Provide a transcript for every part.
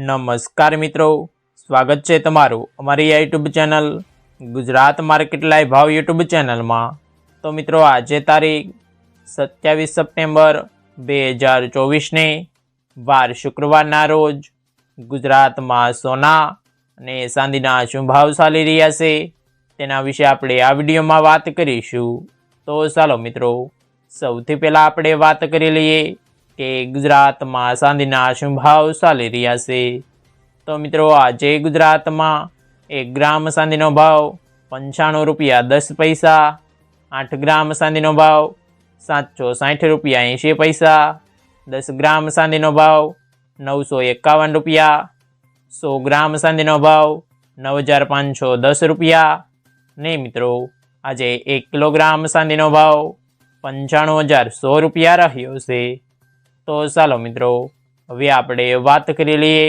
નમસ્કાર મિત્રો, સ્વાગત છે તમારું અમારી YouTube channel Gujarat market live ભાવ યુટ્યુબ ચેનલમાં। તો મિત્રો આજે તારીખ 27 સપ્ટેમ્બર 2024ને વાર શુક્રવારના રોજ ગુજરાતમાં સોના અને ચાંદીના શું ભાવ ચાલી રહ્યા છે તેના વિશે આપણે આ વિડીયોમાં વાત કરીશું। તો ચાલો મિત્રો સૌથી પહેલાં આપણે વાત કરી લઈએ કે ગુજરાતમાં ચાંદીના શું ભાવ ચાલી રહ્યા છે। તો મિત્રો આજે ગુજરાતમાં 1 ગ્રામ ચાંદીનો ભાવ 95 રૂપિયા 10 પૈસા, 8 ગ્રામ ચાંદીનો ભાવ 760 રૂપિયા 80 પૈસા, 10 ગ્રામ ચાંદીનો ભાવ 951 રૂપિયા, 100 ગ્રામ ચાંદીનો ભાવ 9510 રૂપિયા ને મિત્રો આજે 1 કિલોગ્રામ ચાંદીનો ભાવ 95100 રૂપિયા રહ્યો છે। તો ચાલો મિત્રો હવે આપણે વાત કરી લઈએ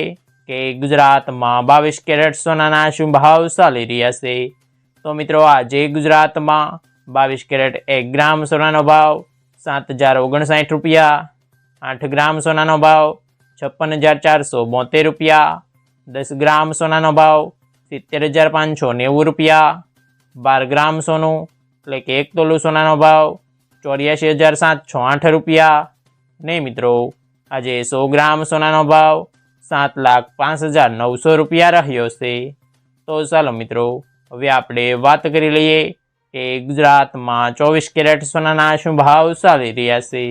કે ગુજરાતમાં 22 કેરેટ સોનાના શું ભાવ ચાલી રહ્યા છે। તો મિત્રો આજે ગુજરાતમાં 22 કેરેટ 1 ગ્રામ સોનાનો ભાવ 7059 રૂપિયા, 8 ગ્રામ સોનાનો ભાવ 56472 રૂપિયા, 10 ગ્રામ સોનાનો ભાવ 70590 રૂપિયા, 12 ગ્રામ સોનું એટલે કે 1 તોલું સોનાનો ભાવ 84708 રૂપિયા ને મિત્રો આજે 100 ગ્રામ સોનાનો ભાવ 7,05,900 રૂપિયા રહ્યો છે। તો ચાલો મિત્રો હવે આપણે વાત કરી લઈએ કે ગુજરાતમાં 24 કેરેટ સોનાના શું ભાવ ચાલી રહ્યા છે।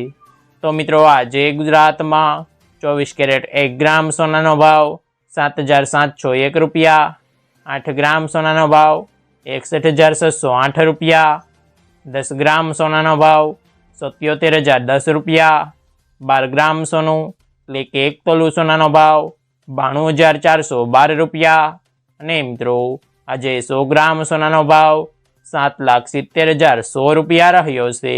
તો મિત્રો આજે ગુજરાતમાં 24 કેરેટ 1 ગ્રામ સોનાનો ભાવ 7,701 રૂપિયા, 8 ગ્રામ સોનાનો ભાવ 61,608 રૂપિયા, 10 ગ્રામ સોનાનો ભાવ 77,010 રૂપિયા, 12 ગ્રામ સોનું એટલે કે 1 તોલું સોનાનો ભાવ 92,412 રૂપિયા અને મિત્રો આજે 100 ગ્રામ સોનાનો ભાવ 7,70,100 રૂપિયા રહ્યો છે।